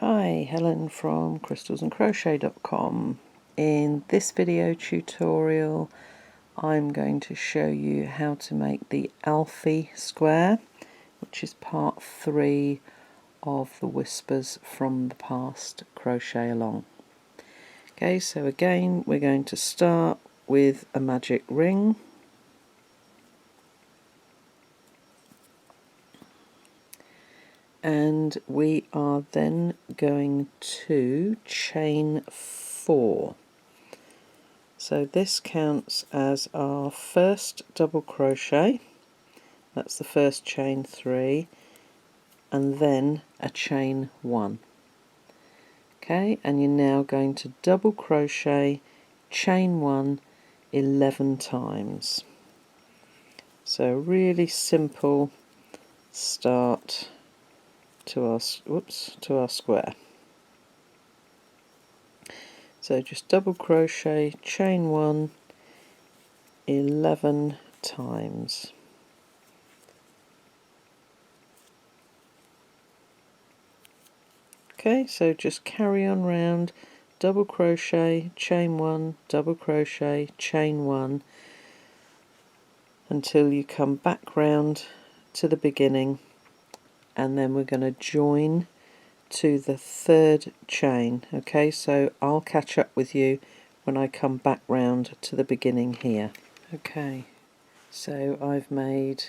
Hi, Helen from crystalsandcrochet.com. In this video tutorial I'm going to show you how to make the Alfie square, which is part 3 of the Whispers from the Past crochet along. Okay, so again we're going to start with a magic ring. And we are then going to chain 4. So this counts as our first double crochet. That's the first chain 3, and then a chain 1. Okay, and you're now going to double crochet, chain 1 11 times. So really simple start to our square. So just double crochet, chain 1 11 times. Okay, so just carry on round, double crochet, chain 1, double crochet, chain 1 until you come back round to the beginning, and then we're going to join to the 3rd chain. Okay, so I'll catch up with you when I come back round to the beginning here. Okay, so I've made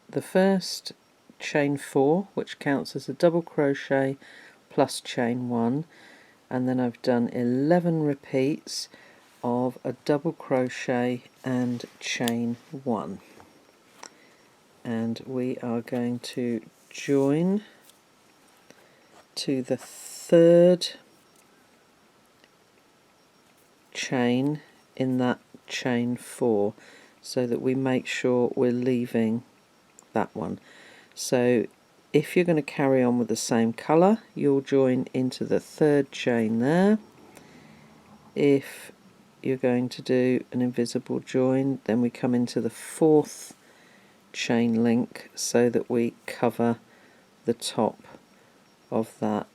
the first chain 4, which counts as a double crochet plus chain 1, and then I've done 11 repeats of a double crochet and chain 1, and we are going to join to the 3rd chain in that chain 4, so that we make sure we're leaving that one. So if you're going to carry on with the same colour, you'll join into the 3rd chain there. If you're going to do an invisible join, then we come into the 4th chain link so that we cover the top of that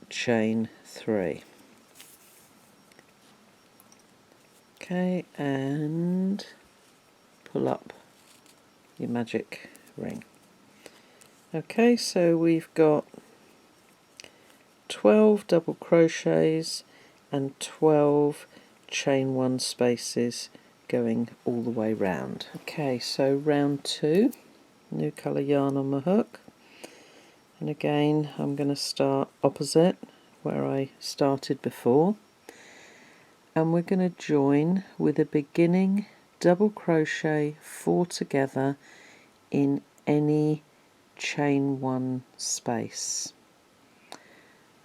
chain 3. Okay, and pull up your magic ring. Okay, so we've got 12 double crochets and 12 chain 1 spaces going all the way round. Okay, so round 2, new colour yarn on my hook, and again I'm going to start opposite where I started before, and we're going to join with a beginning double crochet 4 together in any chain 1 space.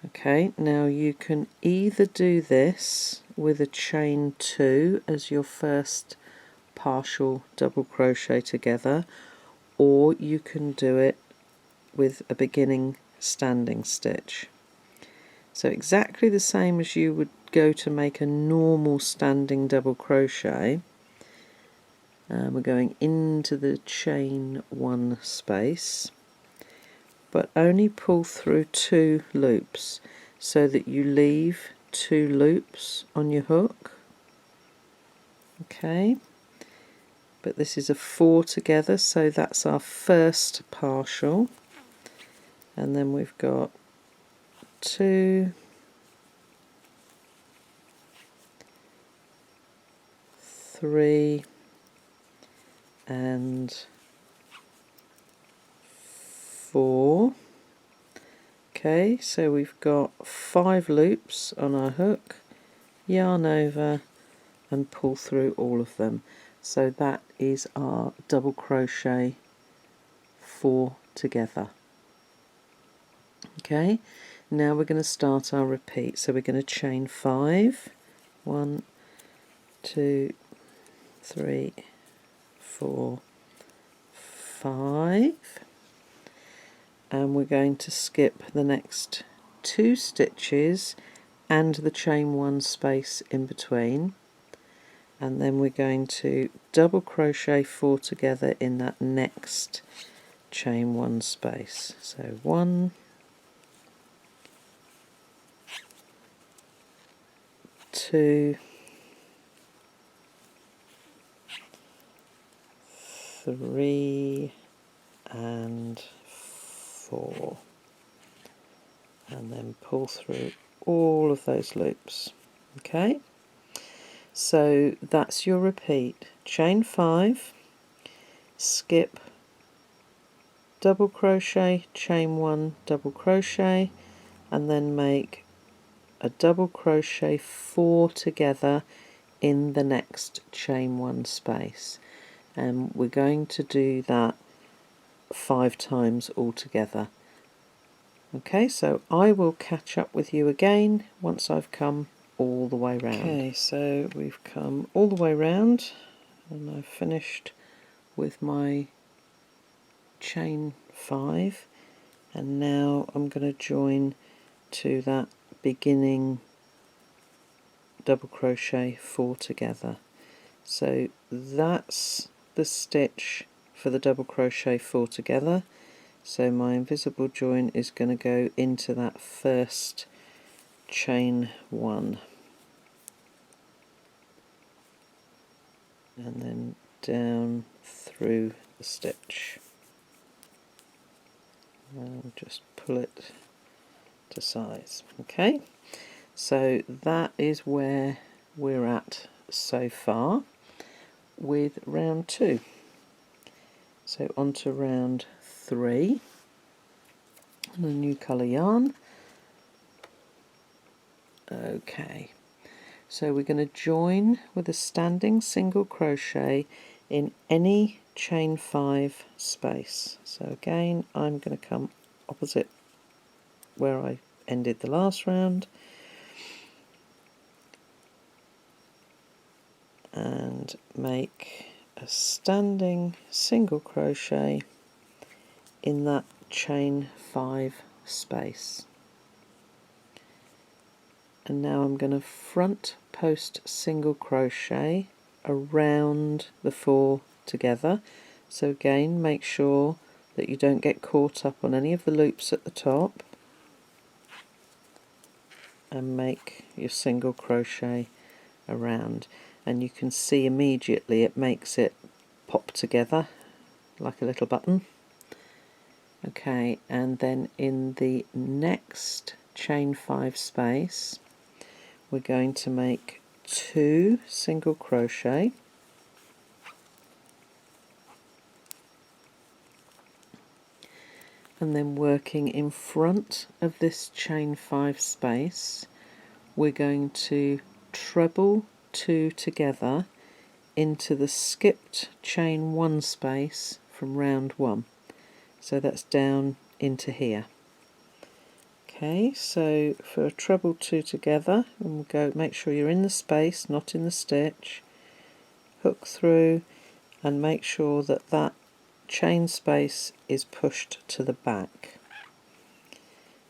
Okay, now you can either do this with a chain 2 as your first partial double crochet together, or you can do it with a beginning standing stitch. So exactly the same as you would go to make a normal standing double crochet. We're going into the chain 1 space, but only pull through 2 loops so that you leave 2 loops on your hook. Okay, but this is a 4 together, so that's our first partial, and then we've got 2, 3 and 4. Okay, so we've got 5 loops on our hook, yarn over and pull through all of them. So that is our double crochet 4 together. Okay, now we're going to start our repeat. So we're going to chain 5, 1, 2, 3, 4, 5, and we're going to skip the next 2 stitches and the chain 1 space in between, and then we're going to double crochet 4 together in that next chain 1 space. So 1, 2, 3 and 4, and then pull through all of those loops. Okay, so that's your repeat. Chain 5, skip, double crochet, chain 1, double crochet, and then make a double crochet 4 together in the next chain 1 space, and we're going to do that 5 times altogether. Okay, so I will catch up with you again once I've come all the way round. Okay, so we've come all the way round and I've finished with my chain 5, and now I'm going to join to that beginning double crochet 4 together. So that's the stitch for the double crochet 4 together. So my invisible join is going to go into that first chain 1 and then down through the stitch. And just pull it to size. Okay, so that is where we're at so far with round 2. So on to round 3 and a new colour yarn. Okay, so we're going to join with a standing single crochet in any chain 5 space. So again, I'm going to come opposite where I ended the last round and make a standing single crochet in that chain 5 space. And now I'm going to front post single crochet around the 4 together. So again, make sure that you don't get caught up on any of the loops at the top, and make your single crochet around, and you can see immediately it makes it pop together like a little button. Okay, and then in the next chain 5 space we're going to make 2 single crochet, and then working in front of this chain 5 space we're going to treble 2 together into the skipped chain 1 space from round 1. So that's down into here. Okay, so for a treble 2 together, and we'll go, make sure you're in the space, not in the stitch, hook through and make sure that that chain space is pushed to the back.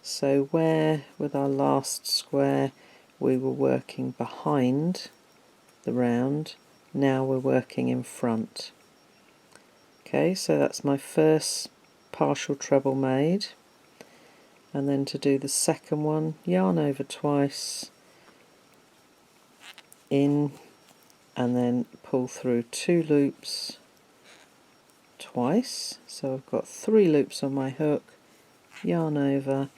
So where with our last square we were working behind the round, now we're working in front. Okay, so that's my first partial treble made, and then to do the second one, yarn over twice, in, and then pull through 2 loops twice. So I've got 3 loops on my hook, yarn over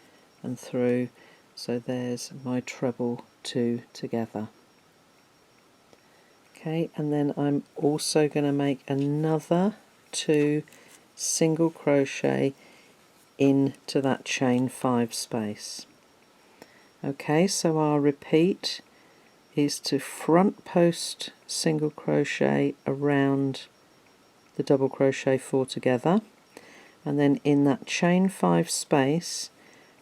and through, so there's my treble 2 together. Okay, and then I'm also going to make another 2 single crochet into that chain 5 space. Okay, so our repeat is to front post single crochet around the double crochet 4 together, and then in that chain 5 space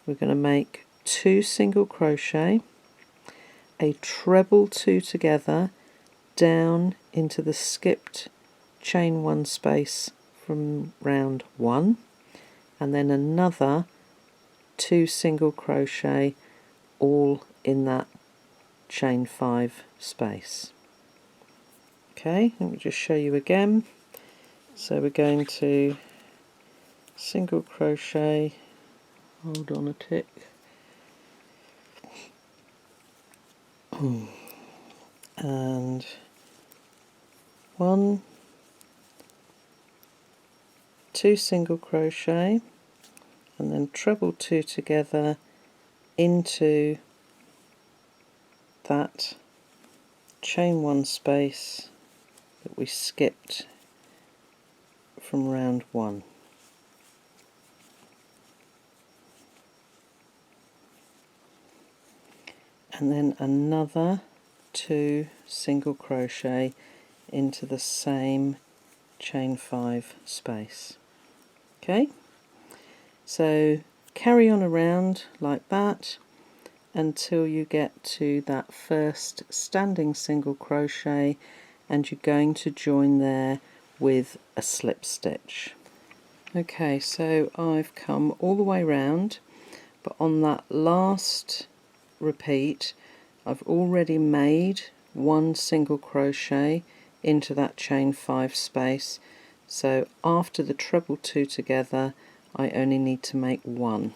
we're going to make 2 single crochet, a treble 2 together down into the skipped chain 1 space from round 1, and then another 2 single crochet all in that chain 5 space. Okay, let me just show you again. So we're going to single crochet, hold on a tick, and 1, 2 single crochet, and then treble 2 together into that chain 1 space that we skipped from round 1. And then another 2 single crochet into the same chain 5 space. Okay, so carry on around like that until you get to that first standing single crochet, and you're going to join there with a slip stitch. Okay, so I've come all the way round, but on that last repeat I've already made 1 single crochet into that chain 5 space, so after the treble 2 together I only need to make 1.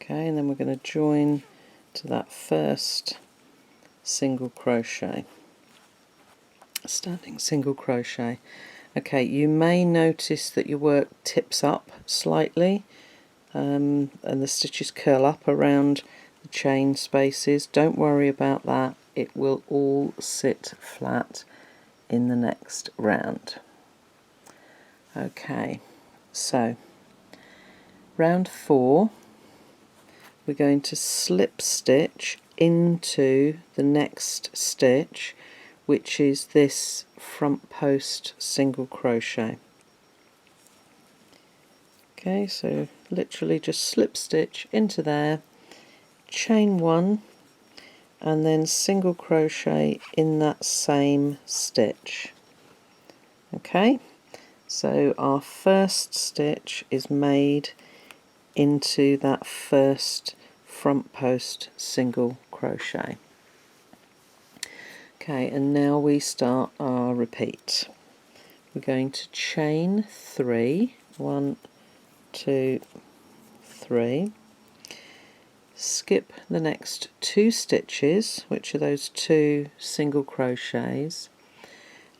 Okay, and then we're going to join to that first single crochet, standing single crochet. Okay, you may notice that your work tips up slightly and the stitches curl up around the chain spaces. Don't worry about that, it will all sit flat in the next round. Okay, so round 4 we're going to slip stitch into the next stitch, which is this front post single crochet. Okay, so literally just slip stitch into there, chain 1, and then single crochet in that same stitch. Okay, so our first stitch is made into that first front post single crochet. Okay, and now we start our repeat. We're going to chain 3, 1, 2, 3, skip the next 2 stitches, which are those 2 single crochets,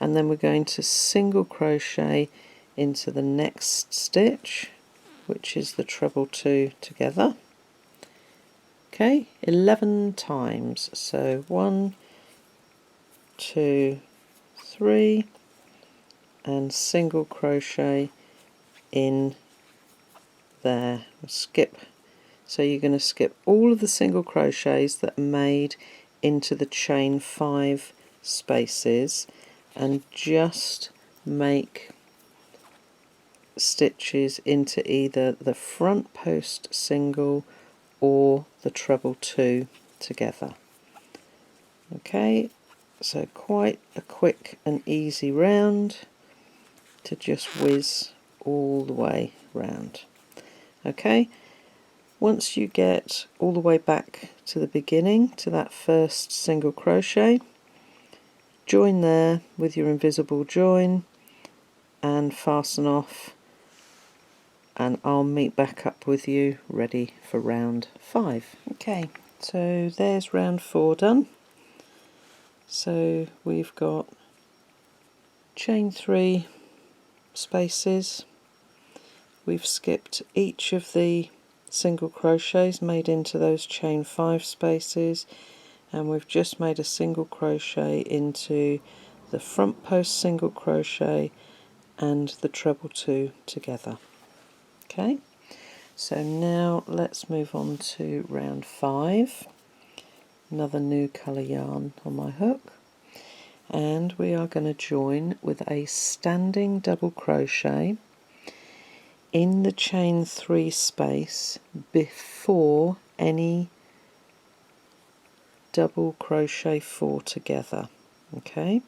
and then we're going to single crochet into the next stitch, which is the treble 2 together. Okay, 11 times, so 1, 2, 3, and single crochet in there. Skip, so you're going to skip all of the single crochets that are made into the chain 5 spaces and just make stitches into either the front post single or the treble 2 together. Okay, so quite a quick and easy round to just whiz all the way round. Okay, once you get all the way back to the beginning, to that first single crochet, join there with your invisible join and fasten off, and I'll meet back up with you ready for round 5. Okay, so there's round 4 done. So we've got chain 3 spaces, we've skipped each of the single crochets made into those chain 5 spaces, and we've just made a single crochet into the front post single crochet and the treble 2 together. Okay, so now let's move on to round 5. Another new colour yarn on my hook, and we are going to join with a standing double crochet in the chain 3 space before any double crochet 4 together. Okay,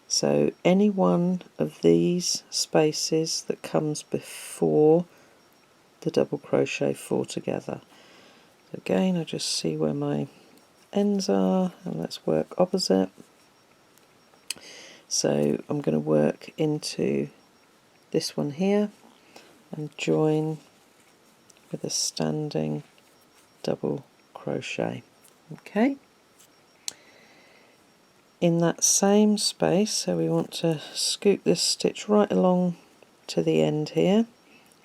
so any one of these spaces that comes before the double crochet 4 together. Again, I just see where my ends are, and let's work opposite. So I'm going to work into this one here and join with a standing double crochet. Okay, in that same space, so we want to scoop this stitch right along to the end here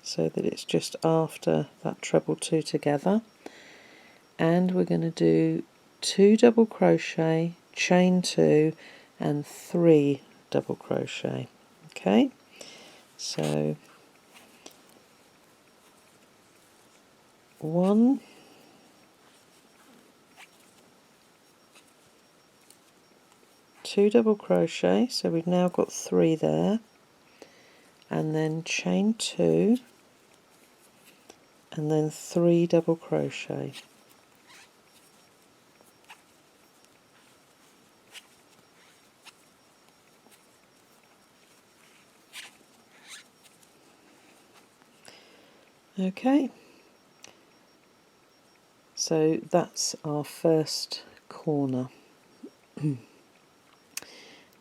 so that it's just after that treble 2 together, and we're going to do 2 double crochet, chain 2 and 3 double crochet. Okay, so 1, 2 double crochet, so we've now got 3 there, and then chain 2 and then 3 double crochet. Okay, so that's our first corner.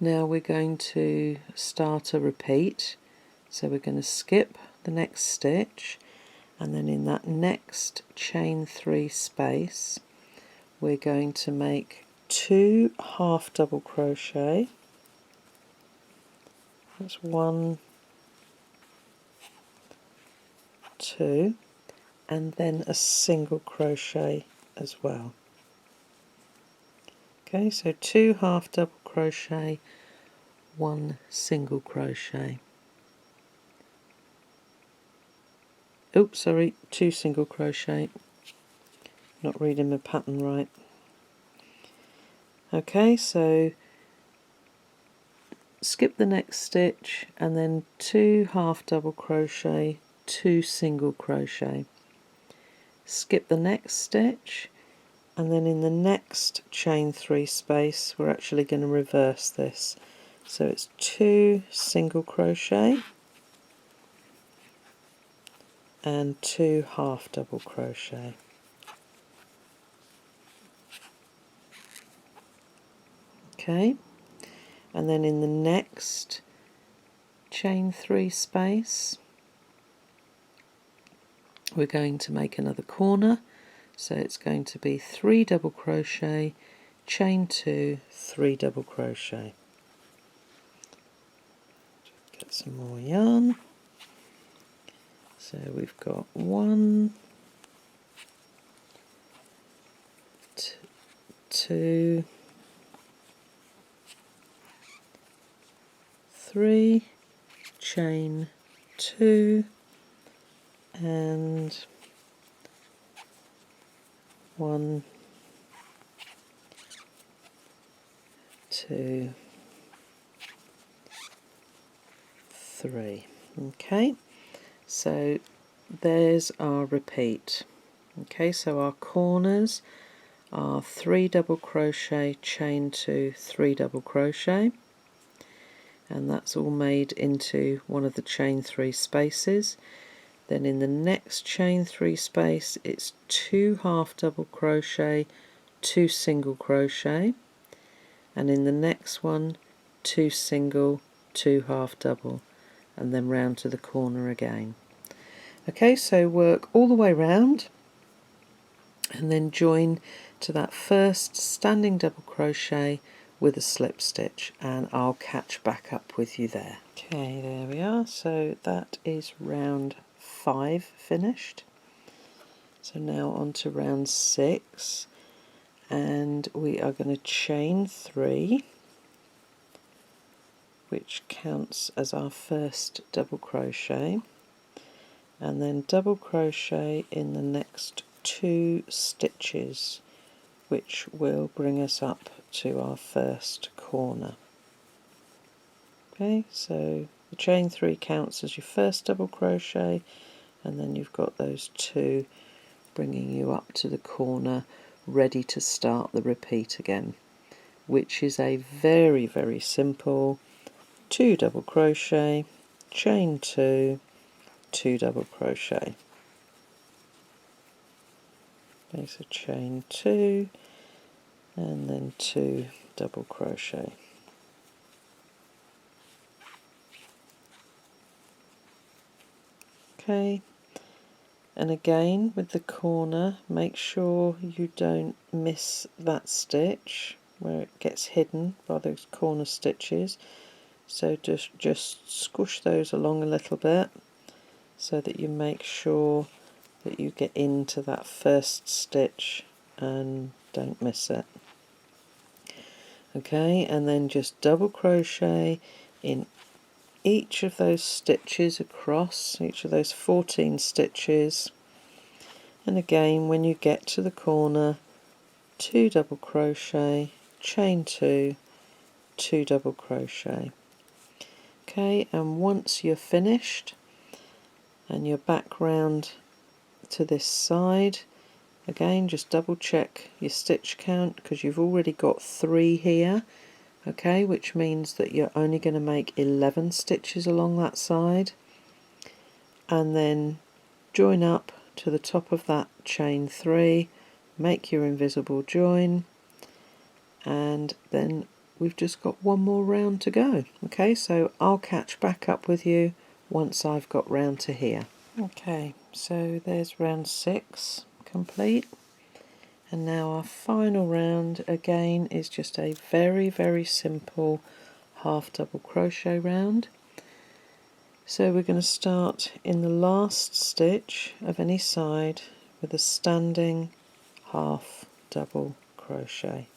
Now we're going to start a repeat, so we're going to skip the next stitch, and then in that next chain 3 space we're going to make 2 half double crochet. That's 1, 2, and then a single crochet as well. Okay, so 2 half double crochet, 1 single crochet. Oops, sorry, 2 single crochet. Not reading my pattern right. Okay, so skip the next stitch and then 2 half double crochet, 2 single crochet. Skip the next stitch, and then in the next chain 3 space we're actually going to reverse this. So it's 2 single crochet and 2 half double crochet. Okay, and then in the next chain 3 space we're going to make another corner, so it's going to be 3 double crochet, chain 2, 3 double crochet. Get some more yarn. So we've got 1, 2, 3, chain 2, and 1, 2, 3. Okay, so there's our repeat. Okay, so our corners are 3 double crochet, chain 2, 3 double crochet, and that's all made into one of the chain 3 spaces. Then in the next chain 3 space it's 2 half double crochet, 2 single crochet, and in the next one 2 single, 2 half double, and then round to the corner again. Okay, so work all the way round and then join to that first standing double crochet with a slip stitch, and I'll catch back up with you there. Okay, there we are. So that is round 5 finished. So now on to round 6, and we are going to chain 3, which counts as our first double crochet, and then double crochet in the next 2 stitches, which will bring us up to our first corner. Okay, so the chain 3 counts as your first double crochet, and then you've got those 2 bringing you up to the corner, ready to start the repeat again, which is a very, very simple 2 double crochet, chain 2, 2 double crochet. Okay, so chain 2 and then 2 double crochet. Okay, and again with the corner, make sure you don't miss that stitch. where it gets hidden by those corner stitches. So just squish those along a little bit so that you make sure that you get into that first stitch and don't miss it. Okay, and then just double crochet in each of those stitches across, each of those 14 stitches, and again when you get to the corner, 2 double crochet, chain 2, 2 double crochet. Okay, and once you're finished and you're back round to this side, again just double check your stitch count because you've already got 3 here. Okay, which means that you're only going to make 11 stitches along that side, and then join up to the top of that chain 3, make your invisible join, and then we've just got one more round to go. Okay, so I'll catch back up with you once I've got round to here. Okay, so there's round 6 complete. And now our final round again is just a very simple half double crochet round. So we're going to start in the last stitch of any side with a standing half double crochet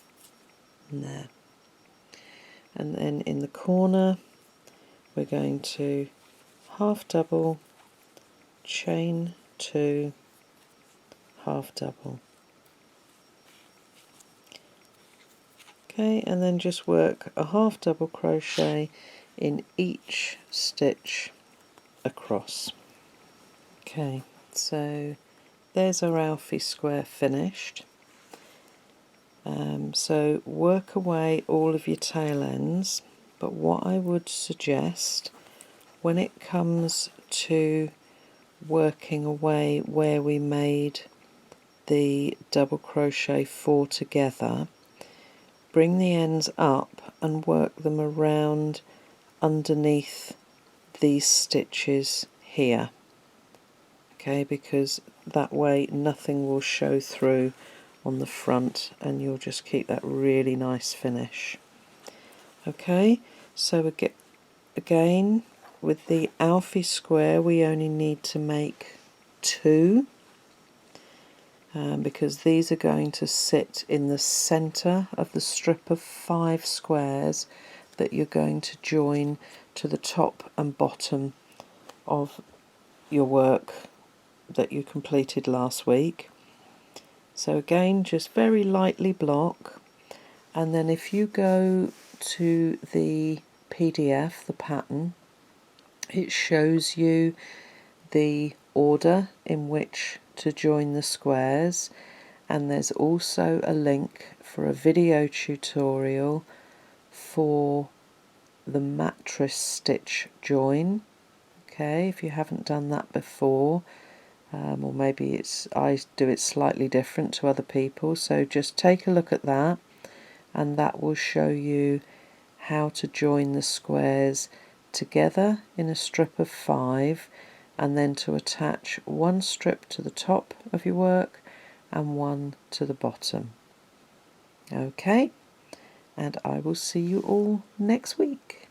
in there. And then in the corner we're going to half double, chain 2, half double. Okay, and then just work a half double crochet in each stitch across. Okay, so there's our Alfie square finished. So work away all of your tail ends, but what I would suggest when it comes to working away where we made the double crochet 4 together, bring the ends up and work them around underneath these stitches here. Okay, because that way nothing will show through on the front and you'll just keep that really nice finish. Okay, so again with the Alfie square we only need to make 2. Because these are going to sit in the centre of the strip of 5 squares that you're going to join to the top and bottom of your work that you completed last week. So again, just very lightly block, and then if you go to the PDF, the pattern, it shows you the order in which to join the squares, and there's also a link for a video tutorial for the mattress stitch join. Okay, if you haven't done that before, or maybe I do it slightly different to other people, so just take a look at that and that will show you how to join the squares together in a strip of 5, and then to attach one strip to the top of your work and one to the bottom. Okay, and I will see you all next week.